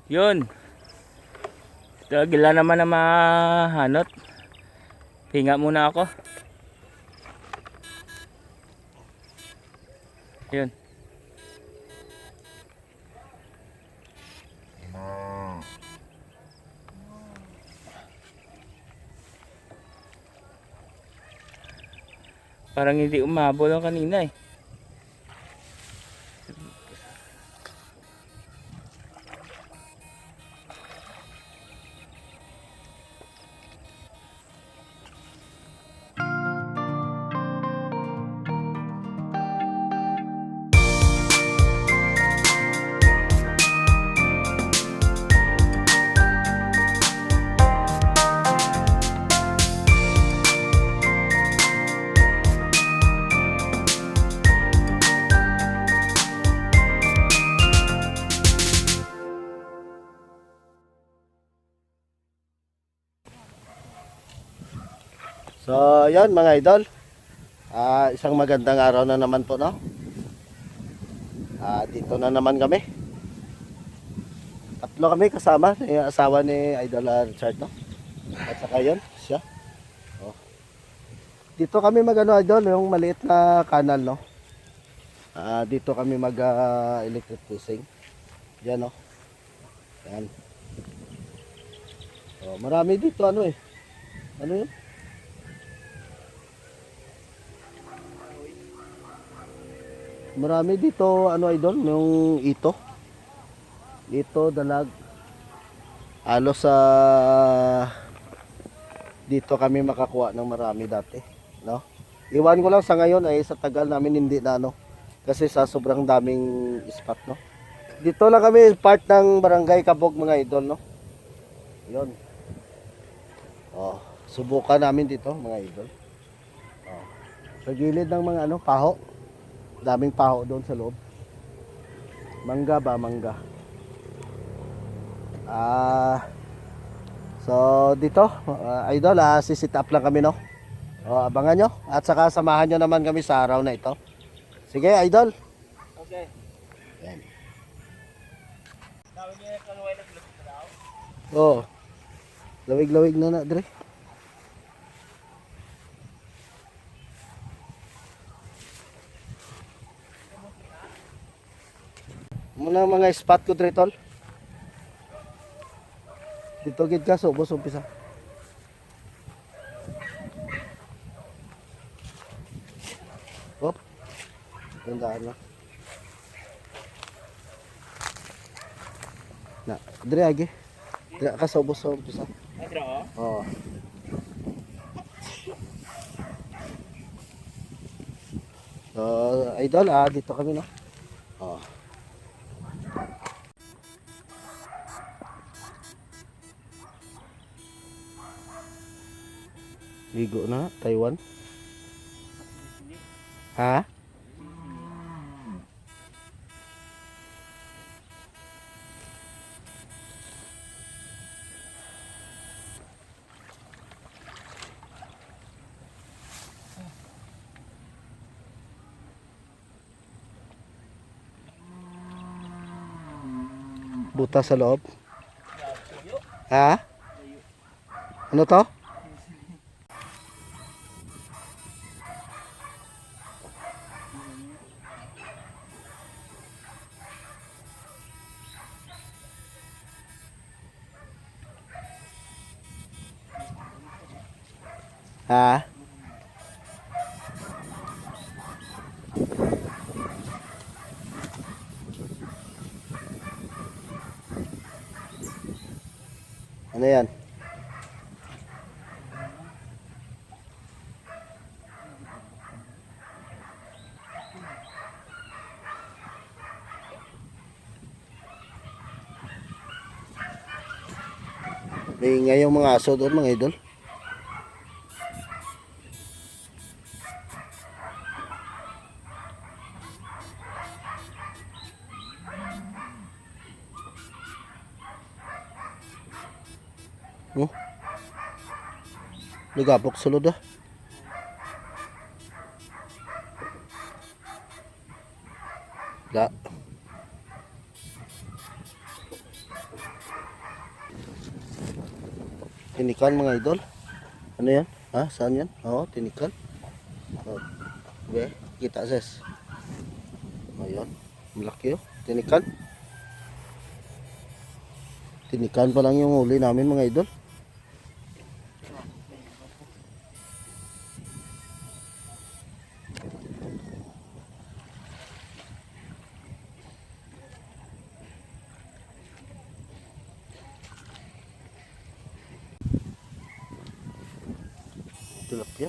Yun. Gila naman na mahanot. Hinga muna ako. Yun. Parang hindi umabol ang kanina eh. So, yan mga idol. Isang magandang araw na naman po, no? Dito na naman kami. Tatlo kami kasama, yung asawa ni Idol Richard, no? At saka yun, siya. Oh. Dito kami magano idol, yung maliit na kanal, no? Dito kami mag electric fishing. Diyan, no? Yan. Oh, marami dito ano eh. Ano yun? Marami dito ano idol, yung ito. Ito dalag. Alos sa dito kami makakuha ng marami dati, no? Iwan ko lang sa ngayon ay sa tagal namin hindi na ano kasi sa sobrang daming spot, no? Dito lang kami part ng Barangay Kabog mga idol, no? 'Yon. Oh, subukan namin dito mga idol. Oh. Sa gilid ng mga ano, paho. Daming paho doon sa loob. Mangga ba, mangga. So dito, idol, sisit up lang kami, no. Abangan nyo at saka samahan nyo naman kami sa araw na ito. Sige, idol. Okay. Yan. Sabi niya kung wala na daw. Oh. Lawig-lawig na Dre. Muna mga spot ko Dre tol. Dito gid ka subos umpisa. Hop. Tandaan na. Dre agi. Dre ka subos umpisa. Atro. Oh. So, idol, dito kami, no? Oh. Ligo na, Taiwan. Ha? Butas sa loob. Ha? Ano to? Ha? Ano yan? May ingay yung mga aso doon mga idol. Oh. Nagapok sulod ah. La. Tinikan mga idol. Ano yan? Ha? Saan yan? Oo, tinikan. Oh. Okay, kita ses. Ayun. Malaki oh. Tinikan. Tinikan pa lang yung huli namin mga idol. Tilapia.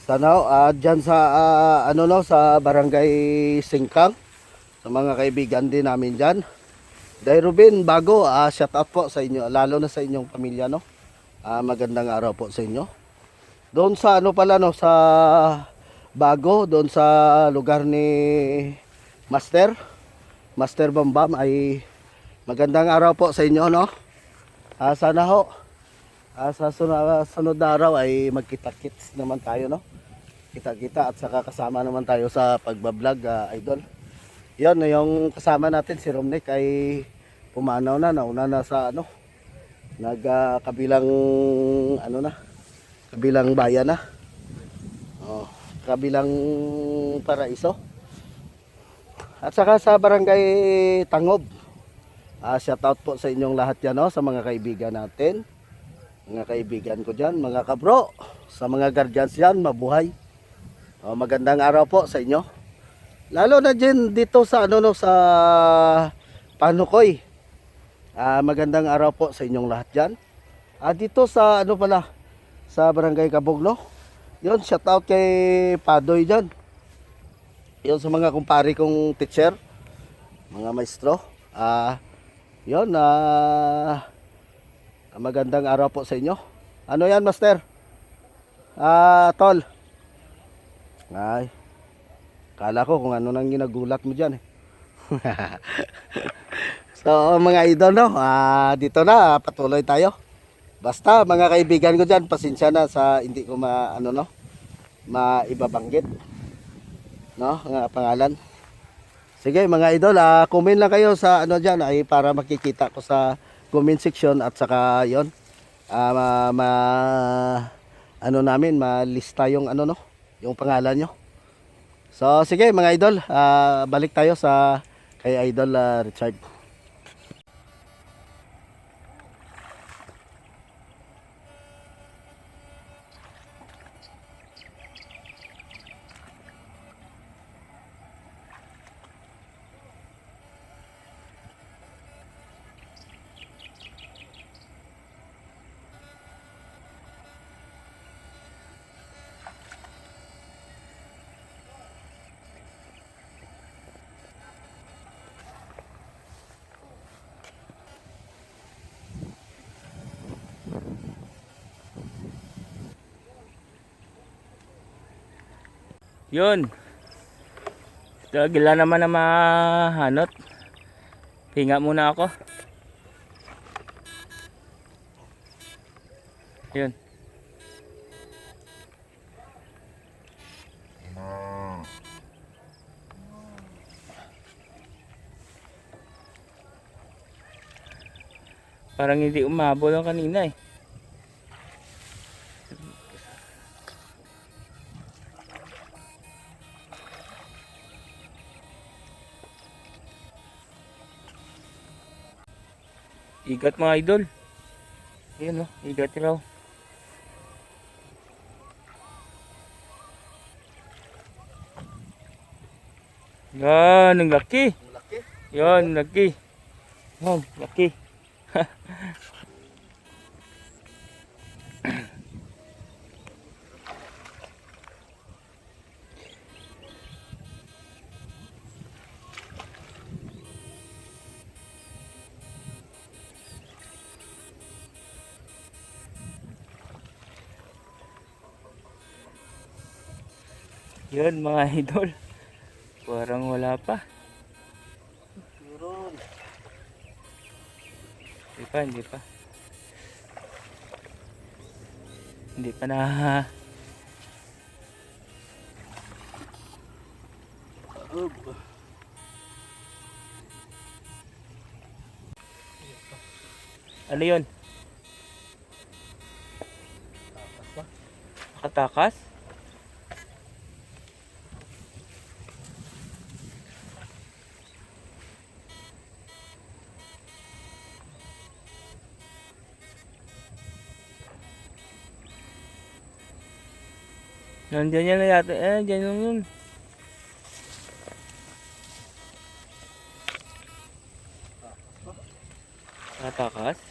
Sana dyan sa ano no sa Barangay Singkang sa mga kaibigan din namin dyan. Dahil Ruben, bago shout out po sa inyo, lalo na sa inyong pamilya no. Magandang araw po sa inyo. Doon sa ano pala no sa bago doon sa lugar ni Master Bambam ay magandang araw po sa inyo no. Sana ho sa sunod na araw ay magkita-kits naman tayo no. Kita-kita at saka kasama naman tayo sa pagbablog idol. Yan yung kasama natin si Romnick ay pumanaw na nauna na sa ano kabilang ano na kabilang bayan na. Oh, kabilang Paraiso. At saka sa Barangay Tangob. Shout out po sa inyong lahat yan no, sa mga kaibigan natin. Mga kaibigan ko diyan, mga kabro, sa mga guardians diyan, mabuhay. Magandang araw po sa inyo. Lalo na dito sa ano no sa Panukoy. Magandang araw po sa inyong lahat diyan. Dito sa ano pala sa Barangay Kabugno. 'Yon, shout out kay Padoy diyan. 'Yon sa mga kumpare kong teacher, mga maestro. 'Yon magandang araw po sa inyo. Ano 'yan, Master? Tol. Ay, kala ko kung ano nang ginagulat mo dyan eh. So mga idol no, dito na patuloy tayo. Basta mga kaibigan ko dyan, pasensya na sa hindi ko maibabanggit no, ng pangalan. Sige mga idol, comment lang kayo sa ano dyan ay para makikita ko sa comment section at saka yon ano namin malista yung ano no, yung pangalan nyo. So sige mga idol, balik tayo sa kay Idol Richard. Yun. Gila naman na mahanot. Hinga muna ako. Yun. Parang hindi umabol ang kanina eh. Igat mga idol. Ayun oh, igat raw. Yan, ang laki. Laki. Yan, laki. Yan, laki. Yan mga idol. Parang wala pa. Meron. Hindi pa. Hindi pa na Ano yun? Nakatakas? Nandiyan yan na yata. Diyan lang yun. Nakatakas?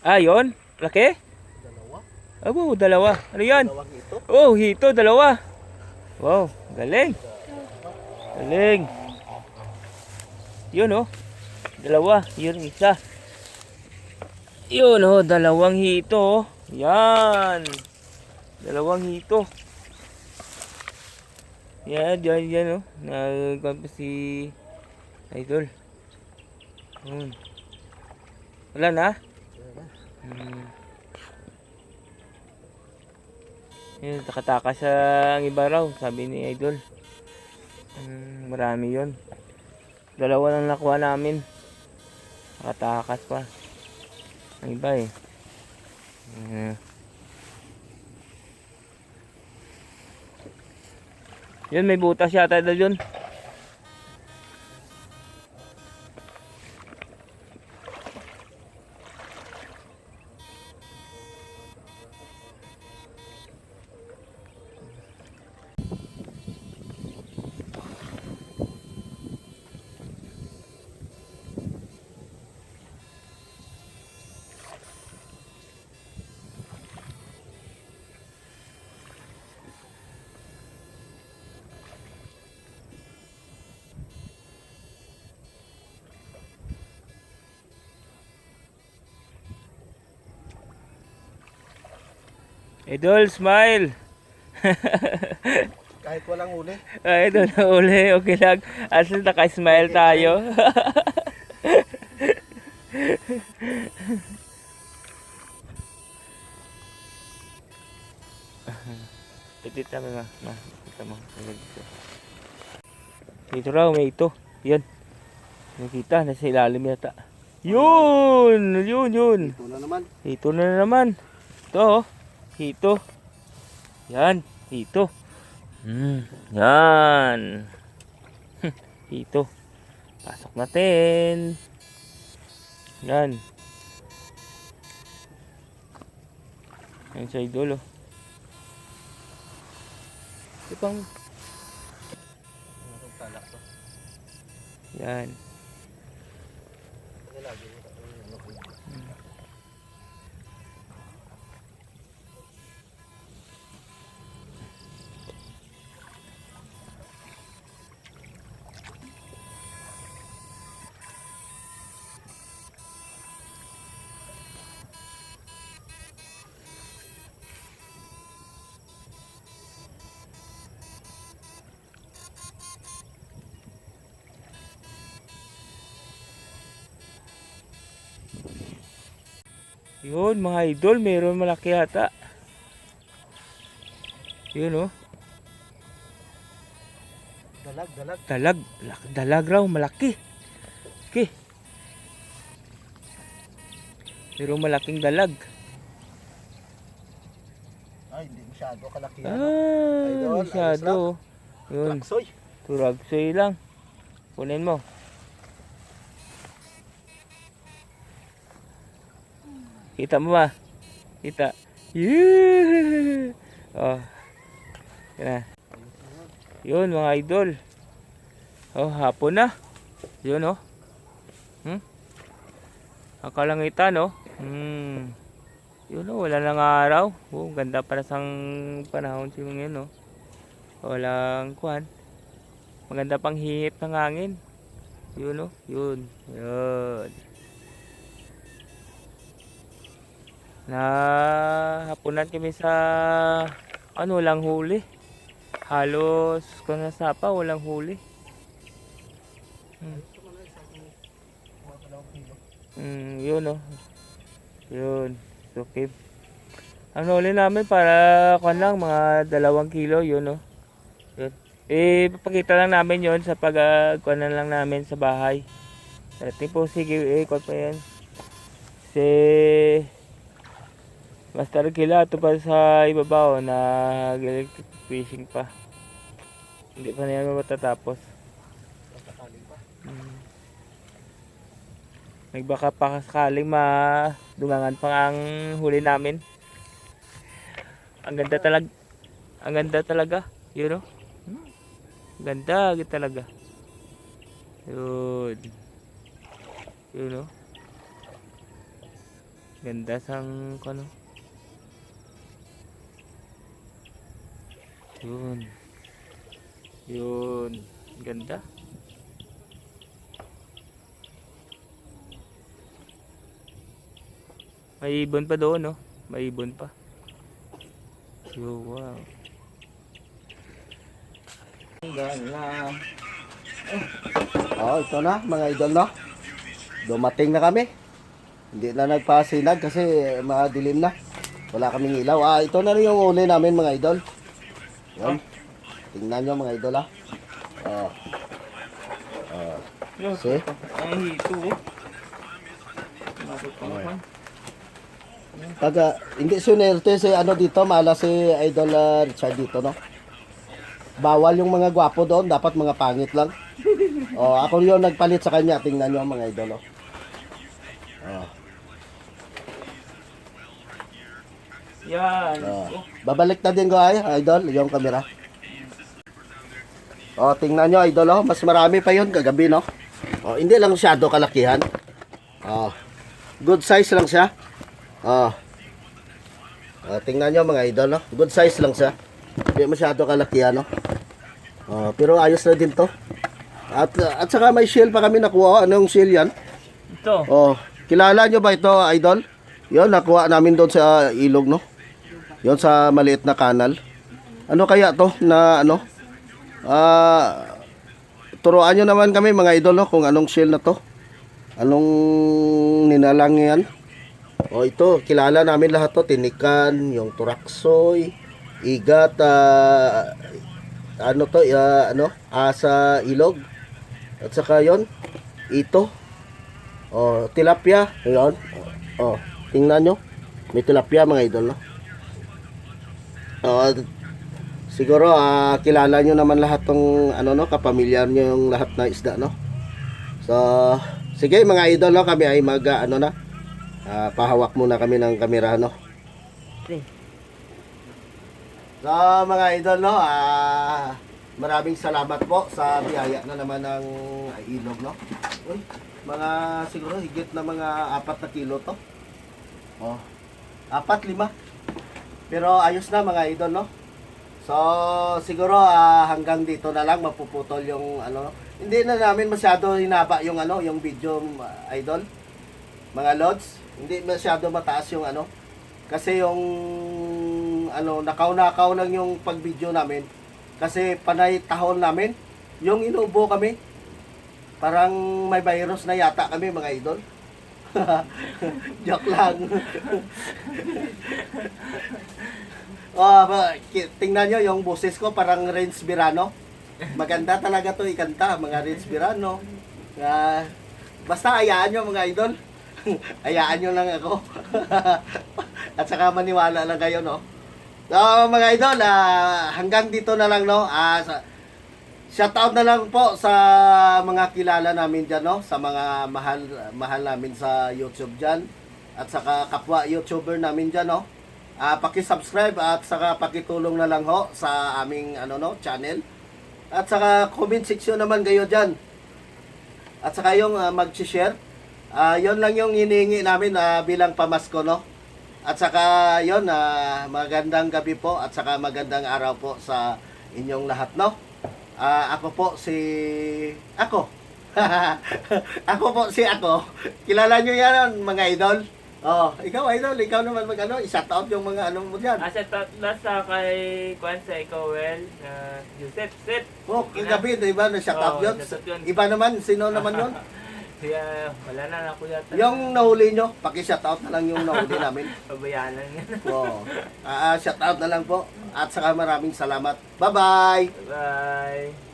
Ah, yun? Laki? Dalawa. Abo, dalawa. Ano yan? Dalawang ito. Oh, hito, dalawa. Wow, galing. Galing. Yun oh. Dalawa, yun isa. Yun oh, dalawang hito oh. Yan. Dalawang hito. Yan oh. Nagkampi si Idol. Wala na? Yun, takatakas sa ang iba raw, sabi ni Idol. Marami yun. Dalawa lang nakuha namin. Takatakas pa. Ang iba eh. Yun, may butas yata dal yun. Idol, smile! Kahit walang huli. Ay, ito na uli. Okay lang. As in, naka-smile tayo. Titita mo ma. Titita mo. Dito raw, may ito. Yan. Nakita, nasa ilalim yata. Yun! Yun. Ito na naman. Ito na naman. Ito oh. Ito. Yan. Ito. Yan. Ito. Pasok natin. Yan. Yan sa Idol oh. Ito pang. Yan. Yun mga idol, mayroon malaki yata. Yun oh. Dalag. Dalag raw, malaki. Okay. Mayroon malaking dalag. Ay, hindi masyado kalaki yan. Ah, masyado. Yun. Laksoy. Turagsoy lang. Kunin mo. Kita mo ba? Kita. Yeah! Oh. Yan na. Yun mga idol. Oh, hapon na. Yun oh. Ang kalangitan oh. Yun oh, wala nang araw. Oh, ganda para sang panahon siguro ngayon oh. Walang kuhan. Maganda pang hihip ng hangin. Yun oh, yun. Yun. Hapunan kami sa ano lang huli. Halos kung nasapa walang huli. Yun oh. Yun. Okay. Ang huli namin para kuan lang mga 2 kilo yun no. Yun. Papakita lang namin yun sa pag kuanan lang namin sa bahay. Dati po sige kuan pa yan. Kasi Master Kila ito pa sa ibabaw na electric fishing pa. Hindi pa na yan matatapos. Nagbaka pa sakaling madungangan pa ang huli namin. Ang ganda talaga. Ang ganda talaga. Yun o. Ganda talaga. Yun. Yun o. Ganda sang ano. Yun. Yun. Ganda. May ibon pa doon, no? May ibon pa. Yo, wow. Gala. Oh, ito na mga idol, no? Dumating na kami. Hindi na nagpasinag kasi madilim na. Wala kaming ilaw. Ito na rin yung uli namin mga idol. Yan. Tingnan nyo mga idol, Oh. See? Ay, ito, oh. Hindi sunerte si ano dito, mala si Idol Richard dito, no? Bawal yung mga gwapo doon, dapat mga pangit lang. Ako yung nagpalit sa kanya, tingnan nyo mga idol, Yan. Babalik na din ko ay, idol, yung camera. Tingnan nyo idol, mas marami pa yun kagabi, no? Hindi lang masyado kalakihan. Good size lang siya. Tingnan nyo mga idol, no? Good size lang siya. Hindi masyado kalakihan, no? Pero ayos na din to. At saka may shell pa kami nakuha. Anong shell yan? Ito. Kilala nyo ba ito, idol? Yon, nakuha namin doon sa ilog, no? Yon sa maliit na kanal. Ano kaya to na ano? Turuan nyo naman kami mga idol, no? Kung anong shell na to. Anong ninalang yan? Ito, kilala namin lahat to. Tinikan, yung turaksoy, igat, ano to, asa ilog. At saka yon, ito. Tilapia. Yon. Tingnan nyo. May tilapia mga idol, no? Siguro, kilala nyo naman lahat tong, kapamilyar nyo yung lahat na isda, no? So, sige mga idol, no? Kami ay pahawak muna kami ng kamera, no? So mga idol, no, maraming salamat po sa biyaya na naman ng ilog, no? Uy, mga siguro higit na mga 4 na kilo to. 4, 5. Pero ayos na mga idol, no? So siguro hanggang dito na lang mapuputol yung hindi na namin masyado hinaba yung yung video, idol. Mga lods, hindi masyado mataas yung kasi yung nakaw-nakaw lang yung pag-video namin kasi panay tahon namin yung inuubo kami, parang may virus na yata kami mga idol. Joke lang. Tingnan nyo yung boses ko, parang Renz Birano. Maganda talaga to ikanta, mga Renz Birano. Basta ayaan nyo mga idol. Ayaan nyo lang ako. At saka maniwala lang kayo, no? So, mga idol, hanggang dito na lang, no? Shoutout na lang po sa mga kilala namin dyan, no? Sa mga mahal namin sa YouTube dyan. At saka kapwa YouTuber namin dyan, no? Paki-subscribe at saka pakitulong na lang ho sa aming channel. At saka comment section naman kayo dyan. At saka yung mag-share. Yon lang yung hinihingi namin bilang pamasko, no? At saka yon, magandang gabi po at saka magandang araw po sa inyong lahat, no? Ako po si Ako. Ako po si Ako. Kilala nyo yan mga idol? Ikaw idol, ikaw naman i-shout out yung mga mo dyan. Shout out na sa kay Kwanza, ikaw Joseph. Kagabi, diba, na-shout out yun? Iba naman, sino naman yun? Kaya wala na ako yata. Yung nahuli nyo, paki-shoutout na lang yung nahuli namin. Pabayaan lang yan. Oo. Shoutout na lang po. At saka maraming salamat. Bye-bye! Bye!